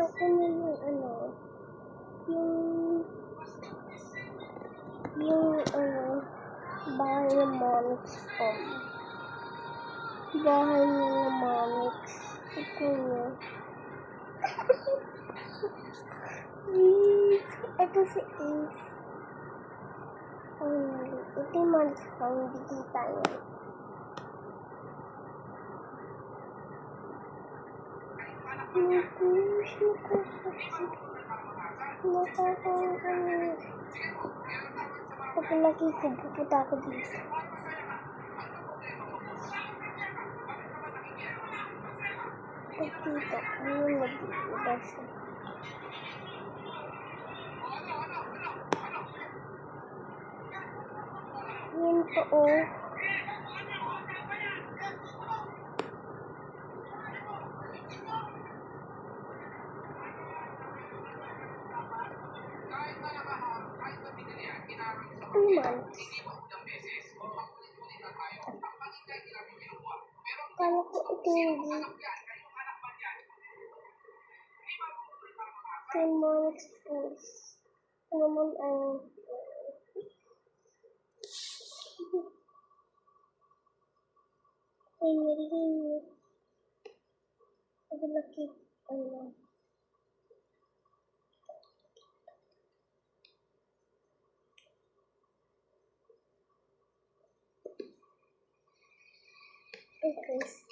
akin na yung bahay ng Monix ko. Bahay ng Monix. Ito niya. Ito si Ace. Ito yung Monix ko. Hindi kita yan. Pag laki ko, pupunta ako dito. Pag dito, ano nag-iibas? Yun po, oh. Naman. Kaya ko ito hindi. Kaya Monix Foods. Ano naman ang ay narinig. Ang laki. Okay.